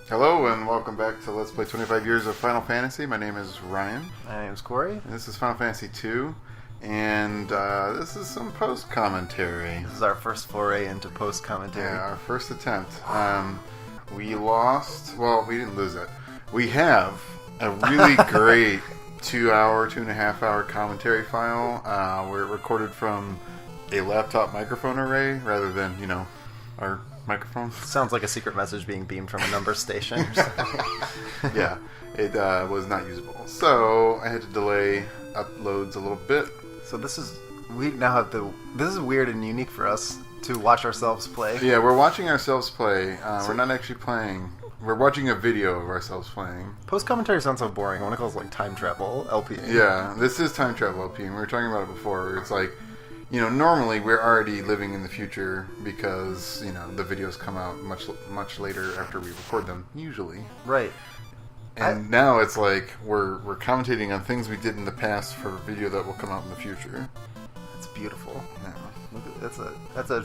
Hello and welcome back to Let's Play 25 Years of Final Fantasy. My name is Ryan. My name's Corey. And this is Final Fantasy 2. And this is some post-commentary. This is our first foray into post-commentary. Yeah, our first attempt. We lost... Well, we didn't lose it. We have a really great 2.5 hour commentary file. Where it recorded from a laptop microphone array rather than, our microphone. Sounds like a secret message being beamed from a number station. Yeah, it was not usable. So I had to delay uploads a little bit. So we now have this is weird and unique for us to watch ourselves play. Yeah, we're watching ourselves play. We're not actually playing. We're watching a video of ourselves playing. Post-commentary sounds so boring. I want to call it like time travel, LPing. Yeah, this is time travel LPing. We were talking about it before. Where it's like, normally we're already living in the future because, the videos come out much later after we record them, usually. Right. And now it's like we're commentating on things we did in the past for a video that will come out in the future. It's beautiful. Yeah. That's a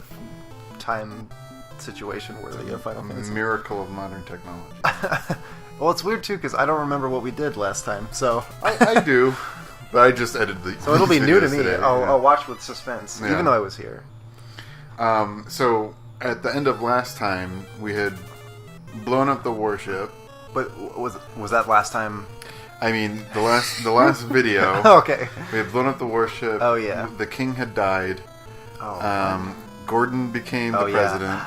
time situation worthy of Final Fantasy. Miracle of modern technology. Well, it's weird too because I don't remember what we did last time. So I do, but I just edited the. So it'll be new to me. Today, I'll watch with suspense, Yeah. even though I was here. So at the end of last time, we had blown up the warship. But was that last time? I mean, the last video. Okay. We had blown up the warship. Oh yeah. The king had died. Oh. Gordon became the president.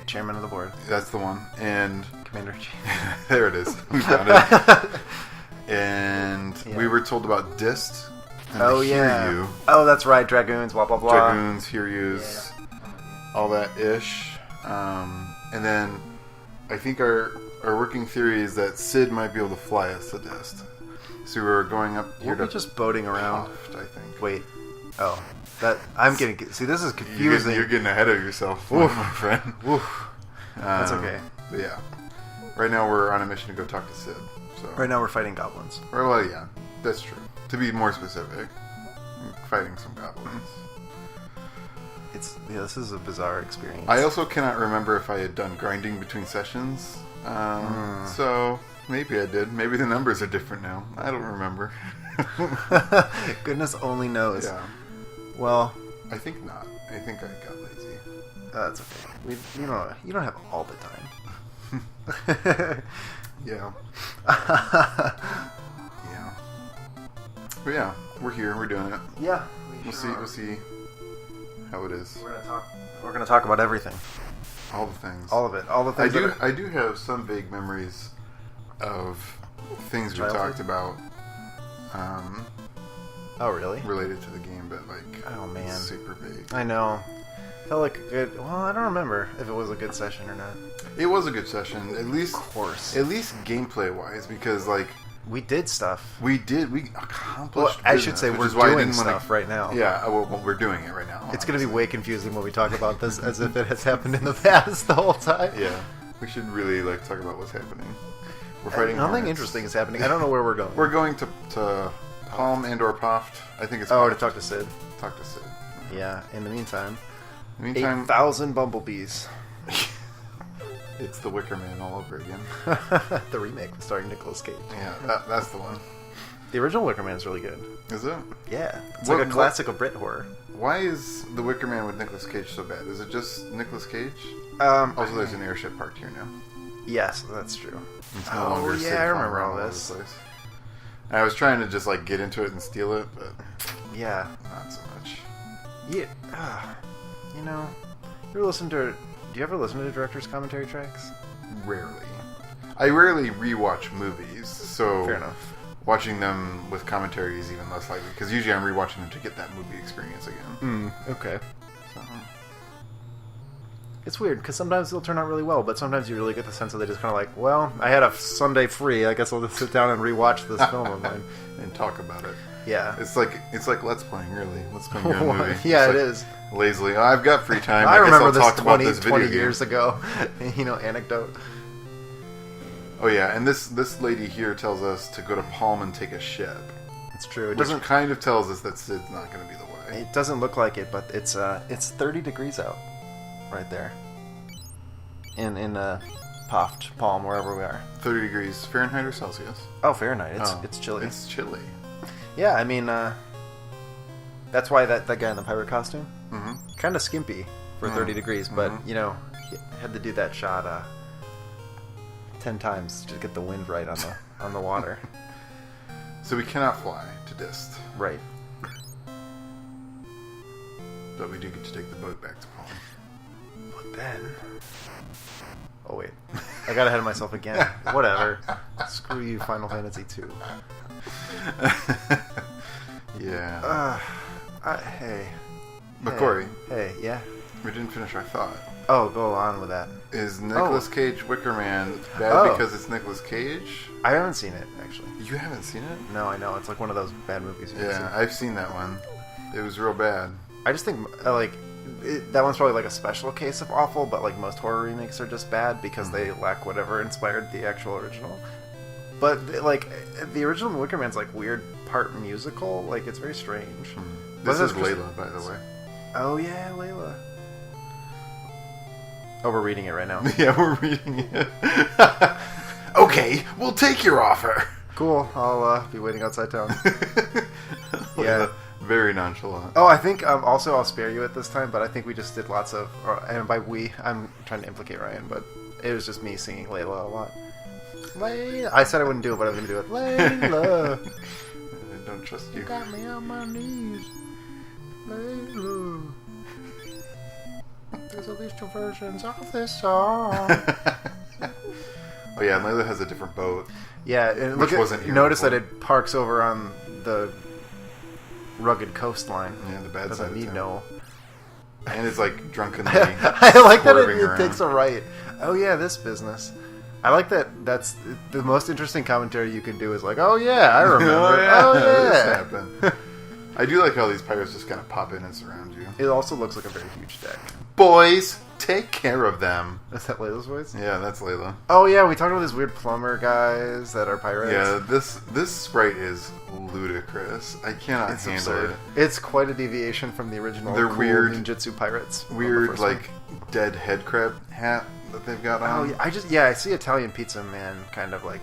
Chairman of the board. That's the one. And Commander-in-Chief. there it is. We found it. And we were told about Dist. And Hiryu. Oh, that's right. Dragoons. Blah blah blah. Dragoons, Hiryus, all that ish. And then I think our working theory is that Sid might be able to fly us to Dist. So we were going up here to just boating around. Hoft, I think. Wait. Oh. I'm getting... See, this is confusing. You're getting ahead of yourself, my friend. Oof. That's okay. But yeah. Right now we're on a mission to go talk to Sid. So. Right now we're fighting goblins. Well, yeah. That's true. To be more specific, fighting some goblins. This is a bizarre experience. I also cannot remember if I had done grinding between sessions. So maybe I did. Maybe the numbers are different now. I don't remember. Goodness only knows. Yeah. Well, I think not. I think I got lazy. That's okay. You don't have all the time. Yeah. Yeah. But yeah, we're here. We're doing it. Yeah. We'll see how it is. We're gonna talk about everything. All the things. All of it. All the things. I do have some vague memories of things we talked about. Oh really? Related to the game, but oh man, super vague. I know. Felt like a good. Well, I don't remember if it was a good session or not. It was a good session, at least. Of course. At least gameplay wise, because we did stuff. We accomplished. Well, I should say we're doing stuff right now. Yeah, well, we're doing it right now. It's going to be way confusing when we talk about this as if it has happened in the past the whole time. Yeah, we should really talk about what's happening. We're fighting. Nothing interesting is happening. I don't know where we're going. We're going to Palm and/or Poft. I think it's. To talk to Sid. Talk to Sid. Yeah. In the meantime, 8,000 bumblebees. It's the Wicker Man all over again. The remake starring Nicolas Cage. Yeah, that's the one. The original Wicker Man is really good. Is it? Yeah. It's like a classic of Brit horror. Why is the Wicker Man with Nicolas Cage so bad? Is it just Nicolas Cage? Also, there's an airship parked here now. Yes, that's true. It's no longer I remember all this. I was trying to just get into it and steal it, but yeah, not so much. Yeah, do you ever listen to director's commentary tracks? Rarely. I rarely rewatch movies, so fair enough. Watching them with commentary is even less likely, because usually I'm rewatching them to get that movie experience again. Okay. So. It's weird, because sometimes they'll turn out really well, but sometimes you really get the sense that they just kind of well, I had a Sunday free, I guess I'll just sit down and rewatch this film of mine. And talk about it. Yeah. It's like Let's Playing, really. Let's Playing your own movie. Yeah, it is. Lazily. Oh, I've got free time. I remember guess I'll this talk about this video 20 game. years ago. Anecdote. Oh yeah, and this lady here tells us to go to Palm and take a ship. It's true. Which kind of tells us that Sid's not going to be the way. It doesn't look like it, but it's 30 degrees out, right there. In puffed palm wherever we are. 30 degrees Fahrenheit or Celsius? Oh, Fahrenheit. It's chilly. It's chilly. Yeah, I mean, that's why that guy in the pirate costume, kind of skimpy for 30 degrees, but, you know, had to do that shot 10 times to get the wind right on the water. So we cannot fly to Dist. Right. But we do get to take the boat back to Palm. But then... Oh, wait. I got ahead of myself again. Whatever. Screw you, Final Fantasy 2. Yeah. Hey. But Corey. Hey, yeah? We didn't finish our thought. Oh, go on with that. Is Nicolas Cage Wicker Man bad because it's Nicolas Cage? I haven't seen it, actually. You haven't seen it? No, I know. It's like one of those bad movies. Yeah, I've seen that one. It was real bad. I just think, that one's probably like a special case of awful, but like most horror remakes are just bad because they lack whatever inspired the actual original. But like the original Wicker Man's like weird part musical, like it's very strange. This is Layla, by the way. Oh yeah, Layla. Oh, we're reading it right now. Yeah, we're reading it. Okay, we'll take your offer. Cool. I'll be waiting outside town. Yeah. Very nonchalant. Oh, I think also I'll spare you at this time, but I think we just did lots of, and by we, I'm trying to implicate Ryan, but it was just me singing Layla a lot. Layla. I said I wouldn't do it, but I'm going to do it. Layla. I don't trust you. Got me on my knees. Layla. There's at least 2 versions of this song. Oh yeah, and Layla has a different boat. Yeah, and notice that it parks over on the rugged coastline. Yeah, the bad doesn't side need no. And it's like drunkenly. I like that it takes a right. Oh yeah, this business. I like that. That's the most interesting commentary you can do. Is like, oh yeah, I remember. Oh yeah, this happened. I do like how these pirates just kind of pop in and surround you. It also looks like a very huge deck. Boys, take care of them. Is that Layla's voice? Yeah, that's Layla. Oh yeah, we talked about these weird plumber guys that are pirates. Yeah, this sprite is ludicrous. I cannot handle it. It's quite a deviation from the original. They're cool weird ninjutsu pirates. Weird, like dead head crab hat that they've got on. Oh yeah, I see Italian Pizza Man kind of like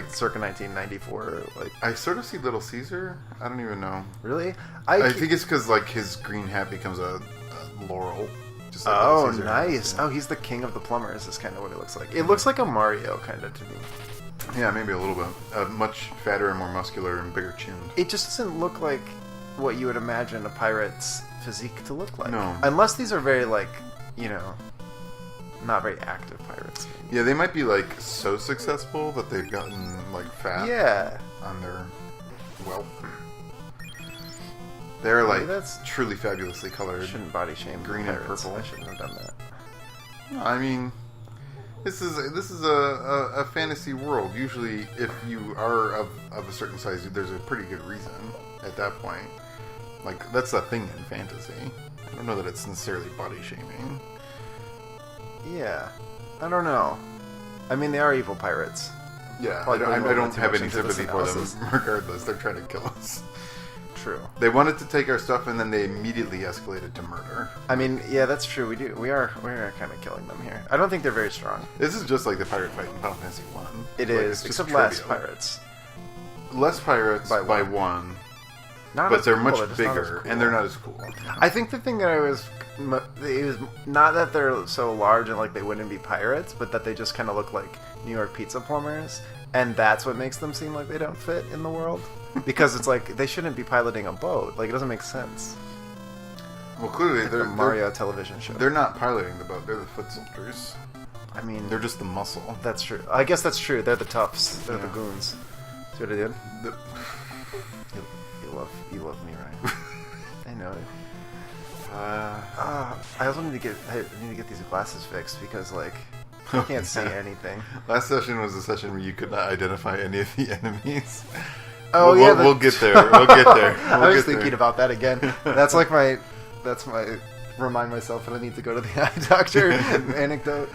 circa 1994. Like I sort of see Little Caesar. I don't even know. Really? I think it's because like his green hat becomes a laurel. Just like oh, nice. Oh, he's the king of the plumbers is kind of what it looks like. It looks like a Mario kind of to me. Yeah, maybe a little bit. Much fatter and more muscular and bigger chin. It just doesn't look like what you would imagine a pirate's physique to look like. No. Unless these are very, like, you know, not very active pirates. Yeah, they might be, like, so successful that they've gotten, like, fat on their wealth. They're, like, truly fabulously colored. Shouldn't body shame green and purple. I shouldn't have done that. I mean, this is a fantasy world. Usually, if you are of a certain size, there's a pretty good reason at that point. Like, that's a thing in fantasy. I don't know that it's necessarily body shaming. Yeah. I don't know. I mean, they are evil pirates. Yeah, I don't have any sympathy for them regardless. They're trying to kill us. True. They wanted to take our stuff, and then they immediately escalated to murder. I mean, yeah, that's true. We're kind of killing them here. I don't think they're very strong. This is just like the pirate fight in Final Fantasy 1. It is, except less pirates. Less pirates by one. But they're much bigger, and they're not as cool. I think the thing that it was not that they're so large and like they wouldn't be pirates, but that they just kind of look like New York pizza plumbers, and that's what makes them seem like they don't fit in the world. Because it's like they shouldn't be piloting a boat. Like it doesn't make sense. Well, clearly like they're a Mario television show. They're not piloting the boat. They're the foot soldiers. I mean, they're just the muscle. That's true. I guess that's true. They're the toughs. They're the goons. See what I did? You love me, Ryan. I know it. I also need to get these glasses fixed because like I can't see anything. Last session was a session where you could not identify any of the enemies. Oh we'll get there. We'll get there. I was thinking about that again. That's my remind myself that I need to go to the eye doctor anecdote.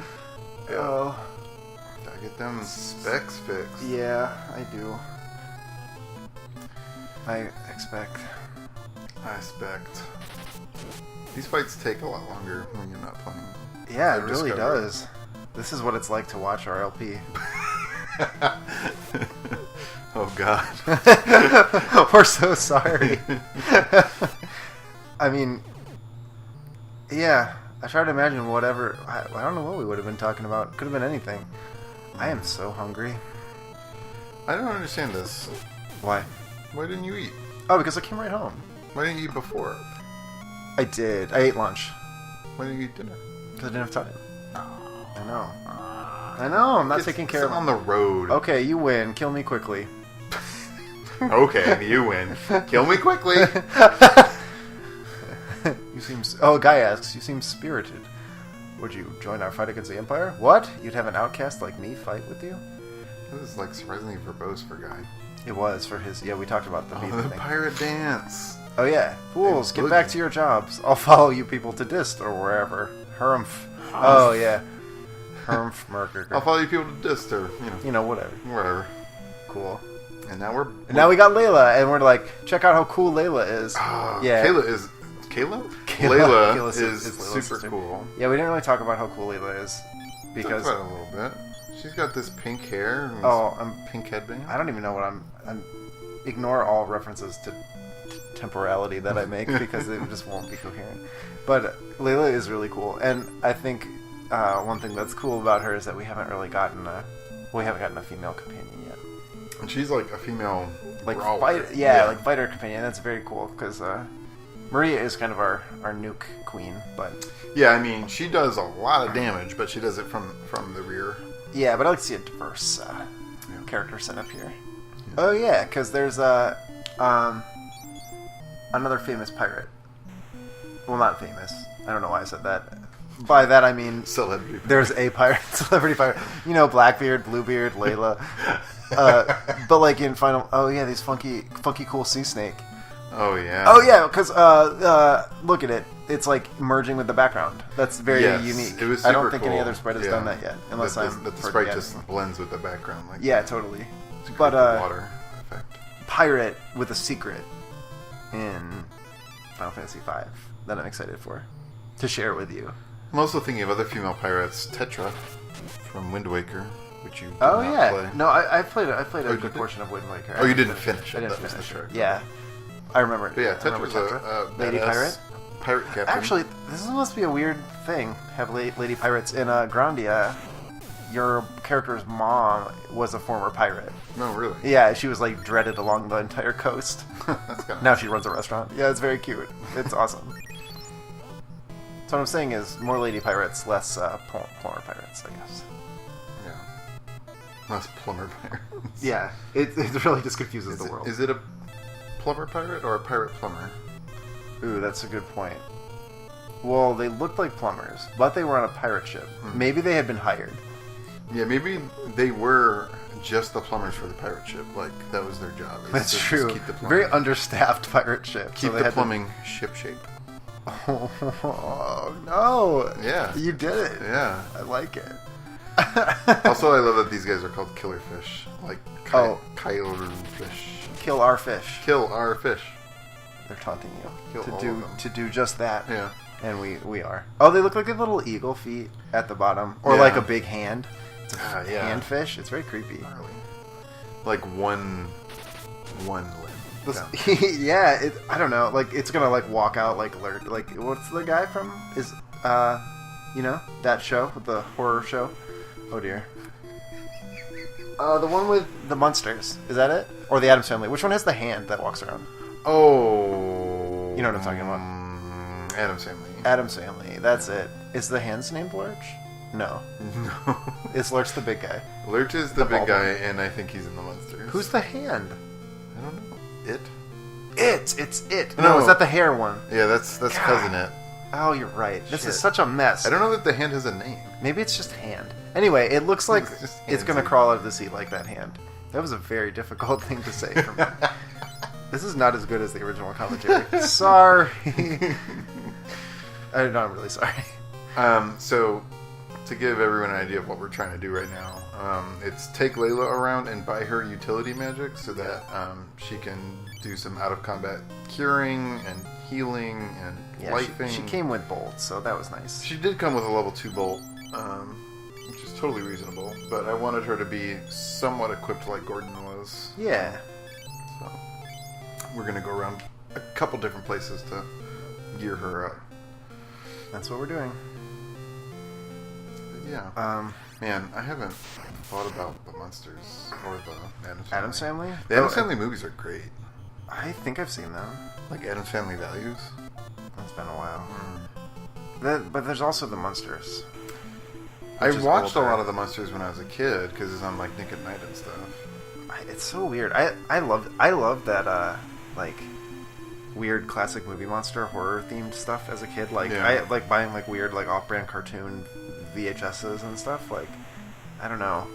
Oh, gotta get them specs fixed. Yeah, I do. I expect. These fights take a lot longer when you're not playing. Yeah, it really does. This is what it's like to watch our LP. Oh God. We're so sorry. I mean, yeah. I try to imagine whatever. I don't know what we would have been talking about. Could have been anything. I am so hungry. I don't understand this. Why? Why didn't you eat? Oh, because I came right home. Why didn't you eat before? I did. I ate lunch. Why didn't you eat dinner? Because I didn't have time. I know. I know. I'm not taking care of. On the road. Okay, you win. Kill me quickly. Okay, you win. Kill me quickly. You seem. Oh, a guy asks. You seem spirited. Would you join our fight against the Empire? What? You'd have an outcast like me fight with you? This is like surprisingly verbose for a guy. It was for his. Yeah, we talked about the the thing. pirate dance. Oh yeah, fools, get back to your jobs. I'll follow you people to Dist or wherever. Hrmf. Oh yeah, Hrmf Merker. I'll follow you people to Dist or whatever. Whatever. Cool. And now we got Layla, and we're like, check out how cool Layla is. Yeah. Layla is super sister. cool. Yeah, we didn't really talk about how cool Layla is because talk about it a little bit. She's got this pink hair. And pink headband. I don't even know what I'm. Ignore all references to temporality that I make because it just won't be coherent. But Layla is really cool, and I think one thing that's cool about her is that we haven't gotten a female companion yet. And she's like a female, like brawler. like fighter companion. That's very cool because Maria is kind of our nuke queen, but yeah, I mean she does a lot of damage, but she does it from the rear. Yeah, but I like to see a diverse character setup here. Yeah. Oh yeah, because there's another famous pirate. Well, not famous. I don't know why I said that. By that I mean celebrity pirate. There's a pirate, celebrity pirate. Blackbeard, Bluebeard, Layla. But like in Final... Oh yeah, these funky cool sea snake. Oh yeah. Oh yeah, because look at it. It's like merging with the background. That's very unique. It was super I don't think cool. any other sprite has done that yet, unless the sprite just blends with the background. Like totally. But water effect. Pirate with a secret in Final Fantasy V that I'm excited to share with you. I'm also thinking of other female pirates. Tetra from Wind Waker, which you did not play. No, I played a good portion of Wind Waker. Oh, you didn't finish it. I didn't finish the show. Yeah, I remember it. But yeah, Tetra's a lady pirate. Pirate captain. Actually, this must be a weird thing. Have lady pirates in Grandia. Your character's mom was a former pirate. No, really? Yeah, she was like dreaded along the entire coast. That's kind of now she runs a restaurant. Yeah, it's very cute. It's awesome. So what I'm saying is more lady pirates, less plumber pirates, I guess. Yeah. Less plumber pirates. Yeah, it really just confuses the world. Is it a plumber pirate or a pirate plumber? Ooh, that's a good point. Well, they looked like plumbers, but they were on a pirate ship. Mm-hmm. Maybe they had been hired. Yeah, maybe they were just the plumbers for the pirate ship. Like, that was their job. That's true. Keep the plumbing. Very understaffed pirate ship. Keep the plumbing ship shape. Oh, no. Yeah. You did it. Yeah. I like it. Also, I love that these guys are called killer fish. Like, killer fish. Kill our fish. Kill our fish. They're taunting you to do just that. Yeah. And we are. Oh, they look like a little eagle feet at the bottom. Or like a big hand. It's a hand fish. It's very creepy. Like one limb. Yeah, I don't know. Like it's gonna like walk out like alert. Like what's the guy from? Is that show, the horror show? Oh dear. The one with the Munsters. Is that it? Or the Addams Family? Which one has the hand that walks around? Oh, you know what I'm talking about. Addams Family. Addams Family. That's it. Is the hand's named Lurch? No. No. Is Lurch the big guy? Lurch is the big guy, and I think he's in the Munsters. Who's the hand? I don't know. It. It's it. No, is that the hair one? Yeah, that's Cousin It. Oh, you're right. This is such a mess. I don't know that the hand has a name. Maybe it's just hand. Anyway, it looks like it's going to crawl out of the sea like that hand. That was a very difficult thing to say for me. This is not as good as the original commentary. Sorry. I'm really sorry. So, to give everyone an idea of what we're trying to do right now, it's take Layla around and buy her utility magic so that she can do some out-of-combat curing and healing and lifing. She came with bolts, so that was nice. She did come with a level 2 bolt. which is totally reasonable. But I wanted her to be somewhat equipped like Gordon was. Yeah. So we're gonna go around a couple different places to gear her up. That's what we're doing. But yeah. Man, I haven't thought about the Munsters or the Addams Family. Addams Family? The Addams Family movies are great. I think I've seen them. Like Addams Family Values. It's been a while. But there's also the Munsters. I watched a lot of the Munsters when I was a kid because it's on like Nick at Night and stuff. It's so weird. I love that like weird classic movie monster horror themed stuff as a kid. Like I like buying like weird like off-brand cartoon VHSs and stuff. Like I don't know.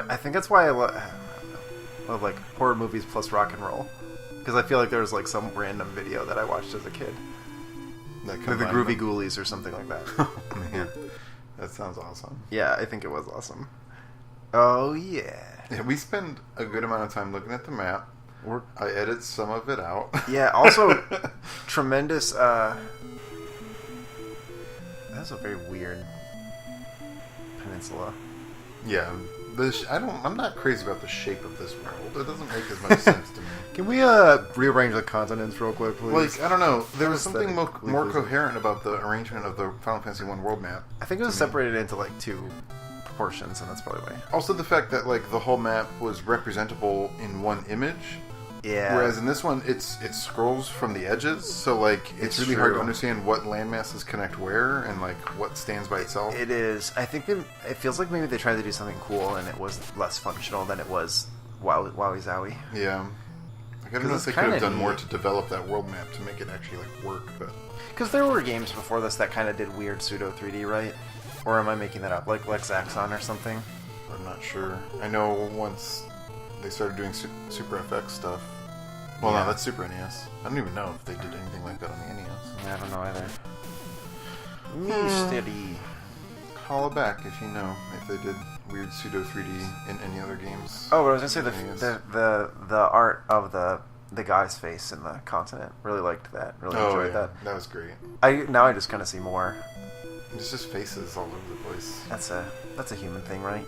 I think that's why I love like horror movies plus rock and roll, because I feel like there was like some random video that I watched as a kid. Like the Groovy Ghoulies or something like that. Oh man, that sounds awesome. Yeah, I think it was awesome. Oh yeah. Yeah, we spend a good amount of time looking at the map. I edit some of it out. Yeah, also tremendous. That's a very weird peninsula. Yeah, I'm not crazy about the shape of this world. It doesn't make as much sense to me. Can we rearrange the continents real quick, please? Like, I don't know. There was something more coherent about the arrangement of the Final Fantasy 1 world map. I think it was separated into like two proportions, and that's probably why. Also, the fact that like the whole map was representable in one image. Yeah. Whereas in this one, it scrolls from the edges, so like it's really hard to understand what landmasses connect where and like what stands by itself. It is. I think it feels like maybe they tried to do something cool, and it was less functional than it was Wowie Zowie. Yeah. Like, I don't know if they could have done more to develop that world map to make it actually like work, but because there were games before this that kind of did weird pseudo 3D, right? Or am I making that up? Like Zaxxon or something? I'm not sure. I know once they started doing Super FX stuff. Well, no, that's Super NES. I don't even know if they did anything like that on the NES. Yeah, I don't know either. Mystery. Call it back if you know if they did weird pseudo 3D in any other games. Oh, but I was gonna say the art of the guy's face in the continent. Really liked that. Really enjoyed that. That was great. Now I just kind of see more. It's just faces all over the place. That's a human thing, right?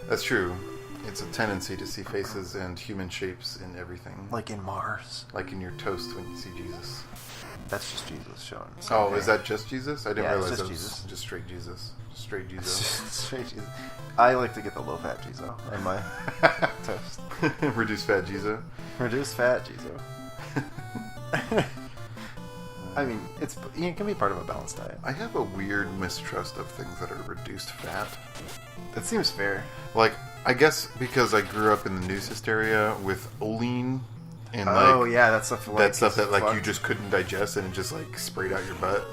That's true. It's a tendency to see faces and human shapes in everything. Like in Mars. Like in your toast when you see Jesus. That's just Jesus showing. Oh, is that just Jesus? I didn't realize just that was Jesus. just straight Jesus. Just straight Jesus. Straight Jesus. I like to get the low-fat Jesus in my toast. Reduced fat Jesus. Reduced fat Jesus. I mean, it can be part of a balanced diet. I have a weird mistrust of things that are reduced fat. That seems fair. Like, I guess because I grew up in the news hysteria with Olean and that stuff. That stuff that like you just couldn't digest and it just like sprayed out your butt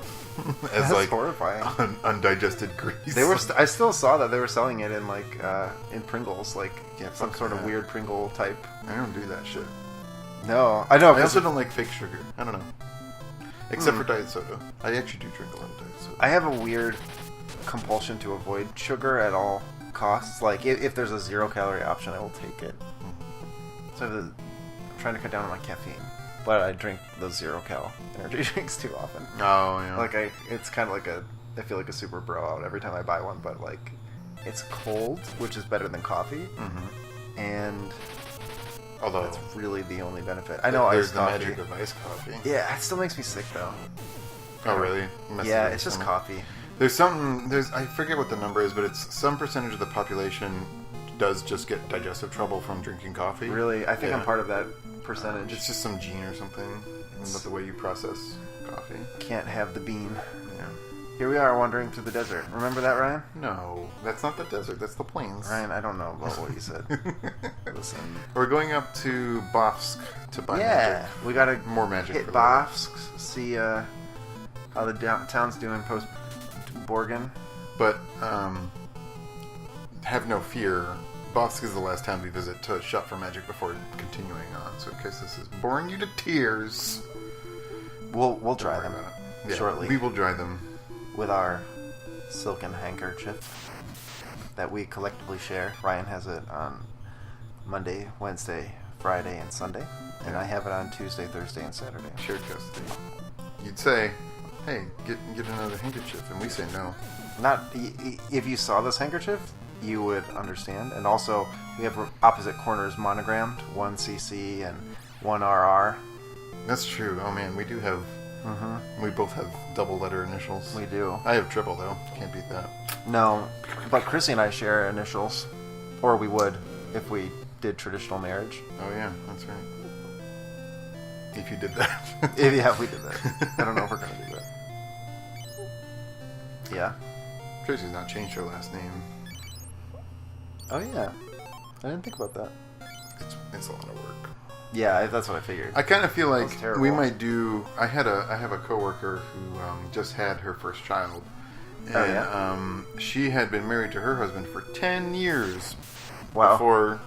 as That's like horrifying. Undigested grease. They were. I still saw that they were selling it in like in Pringles, like some sort of weird Pringle type. I don't do that shit. No, I know. I also don't like fake sugar. I don't know. Except for diet soda. I actually do drink a lot of diet soda. I have a weird compulsion to avoid sugar at all costs. Like, if there's a 0-calorie option, I will take it. So I'm trying to cut down on my caffeine. But I drink those 0-cal energy drinks too often. Oh, yeah. Like, it's kind of like I feel like a super bro out every time I buy one, but, like, it's cold, which is better than coffee. Mm-hmm. And... although that's really the only benefit. I know there's iced coffee. The magic of iced coffee. Yeah, it still makes me sick though. Oh really? Yeah, it's just coffee. There's I forget what the number is, but it's some percentage of the population does just get digestive trouble from drinking coffee. Really? I think I'm part of that percentage. It's just some gene or something about the way you process coffee. Can't have the bean. Yeah. Here we are wandering through the desert. Remember that, Ryan? No, that's not the desert. That's the plains. Ryan, I don't know about what you said. Listen. We're going up to Bofsk to buy magic. We gotta more magic. Hit Bofsk, see how the town's doing post Borgen. But have no fear. Bofsk is the last town we visit to shop for magic before continuing on. So in case this is boring you to tears, we'll dry them shortly. We will dry them with our silken handkerchief that we collectively share. Ryan has it on Monday, Wednesday, Friday, and Sunday, and I have it on Tuesday, Thursday, and Saturday. Shared custody. You'd say, "Hey, get another handkerchief," and we say no. if you saw this handkerchief, you would understand. And also, we have opposite corners monogrammed, 1 CC and 1 RR. That's true. Oh man, we do have. We both have double letter initials. We do. I have triple though. Can't beat that. No, but Chrissy and I share initials, or we would if we did traditional marriage. Oh yeah, that's right. If you did that. Yeah, we did that. I don't know if we're gonna do that. Yeah. Tracy's not changed her last name. Oh yeah, I didn't think about that. It's a lot of work. Yeah, that's what I figured. I kind of feel like terrible. we might do. I have a coworker who just had her first child, and she had been married to her husband for 10 years before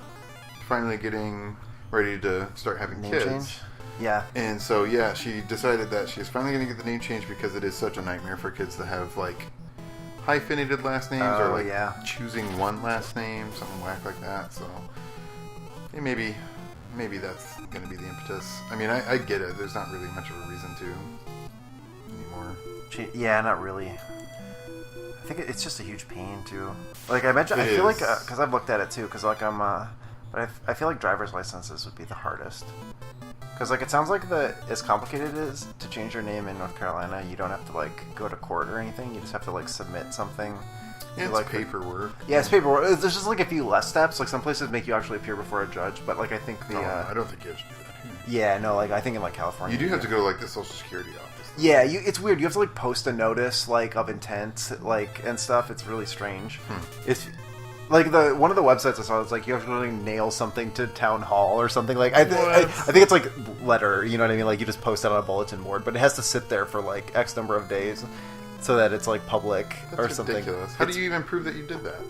finally getting ready to start having Name kids. change? Yeah. And so she decided that she's finally going to get the name change because it is such a nightmare for kids to have like hyphenated last names or like choosing one last name, something whack like that. So maybe that's going to be the impetus. I mean, I get it. There's not really much of a reason to anymore. Yeah, not really. I think it's just a huge pain too. Like I mentioned, I feel like because I've looked at it too. Because like but I feel like driver's licenses would be the hardest. Because like it sounds like as complicated it is to change your name in North Carolina, you don't have to like go to court or anything. You just have to like submit something. Yeah, it's like paperwork. Yeah, it's paperwork. There's just like a few less steps. Like some places make you actually appear before a judge, but like I think I don't think you have to do that here. Yeah, no, like I think in like California, you do have to go to like the Social Security office. Yeah, it's weird. You have to like post a notice like of intent, like and stuff. It's really strange. It's like one of the websites I saw. It's like you have to like nail something to town hall or something. Like I think it's like letter. You know what I mean? Like you just post it on a bulletin board, but it has to sit there for like X number of days. So that it's like public or something. Ridiculous. How do you even prove that you did that?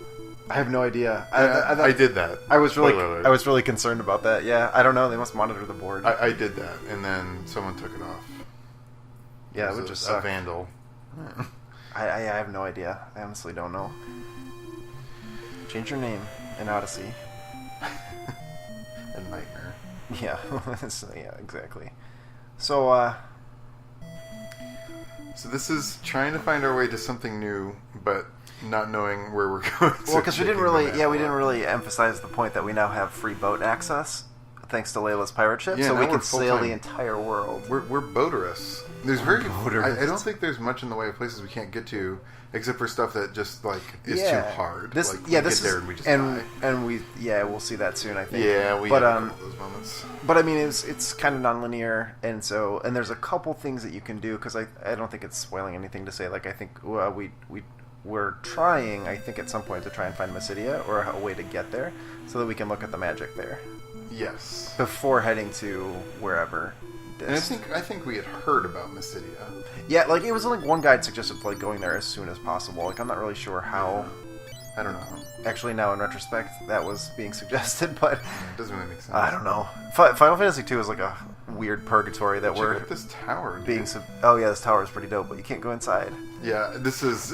I have no idea. I did that. I was really concerned about that. Yeah, I don't know. They must monitor the board. I did that, and then someone took it off. Yeah, it would just suck. A vandal. I have no idea. I honestly don't know. Change your name in Odyssey. A nightmare. Yeah. Yeah, exactly. So this is trying to find our way to something new, but not knowing where we're going. Well, because we didn't really emphasize the point that we now have free boat access thanks to Layla's pirate ship, so we can sail the entire world. We're boaterists. There's I don't think there's much in the way of places we can't get to, except for stuff that just like is too hard. We'll see that soon. I think. Yeah, we have a couple of those moments. But I mean, it's kind of nonlinear, and there's a couple things that you can do because I don't think it's spoiling anything to say. Like I think we're trying, I think at some point to try and find Mysidia or a way to get there so that we can look at the magic there. Yes. Before heading to wherever. And I think we had heard about Mysidia. Yeah, like it was like one guide suggested like going there as soon as possible. Like I'm not really sure how. I don't know. Actually, now in retrospect, that was being suggested, but it doesn't really make sense. I don't know. Final Fantasy II is like a weird purgatory that we're check out this tower. Being oh yeah, this tower is pretty dope, but you can't go inside. Yeah, this is.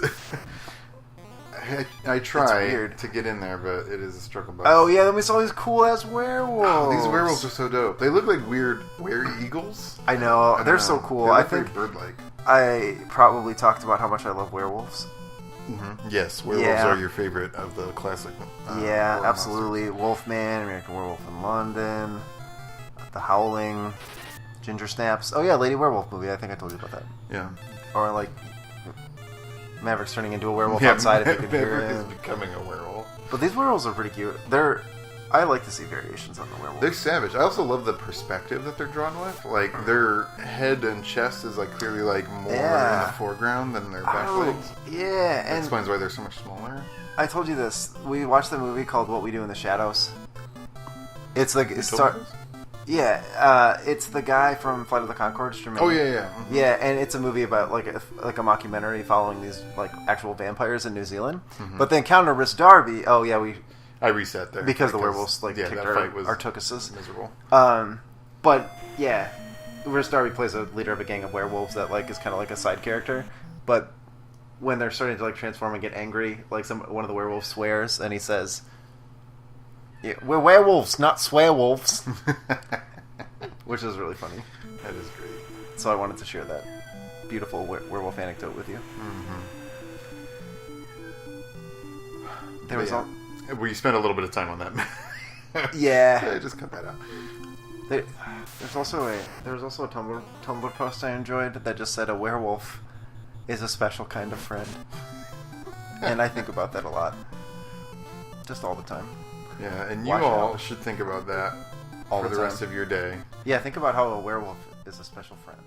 I try to get in there, but it is a struggle bus. Oh yeah, then we saw these cool ass werewolves. Oh, these werewolves are so dope. They look like weird were-eagles. I know, they're so cool. They look I think very bird-like. I probably talked about how much I love werewolves. Mm-hmm. Yes, werewolves are your favorite of the classic. Yeah, absolutely. Monsters. Wolfman, American Werewolf in London, The Howling, Ginger Snaps. Oh yeah, Lady Werewolf movie. I think I told you about that. Yeah. Or like Maverick's turning into a werewolf outside. If you can hear Maverick it. is becoming a werewolf. But these werewolves are pretty cute. I like to see variations on the werewolf. They're savage. I also love the perspective that they're drawn with. Like their head and chest is like clearly like more in the foreground than their back legs. Yeah, that explains why they're so much smaller. I told you this. We watched the movie called What We Do in the Shadows. It's like it's the guy from Flight of the Conchords. Oh yeah, yeah. Mm-hmm. Yeah, and it's a movie about like a mockumentary following these like actual vampires in New Zealand. Mm-hmm. But the encounter Rhys Darby. Oh yeah, I reset there because the werewolves like kicked our Artukuses. Miserable. But yeah, Rhys Darby plays a leader of a gang of werewolves that like is kind of like a side character. But when they're starting to like transform and get angry, like one of the werewolves swears and he says, yeah, "We're werewolves, not swearwolves," which is really funny. That is great. So I wanted to share that beautiful werewolf anecdote with you. Mm-hmm. There was all. We spent a little bit of time on that. Yeah. Just cut that out. There's also a Tumblr post I enjoyed that just said a werewolf is a special kind of friend, and I think about that a lot, just all the time. Yeah, and you Watch all out. should think about that All for the the time. rest of your day. Yeah, think about how a werewolf is a special friend.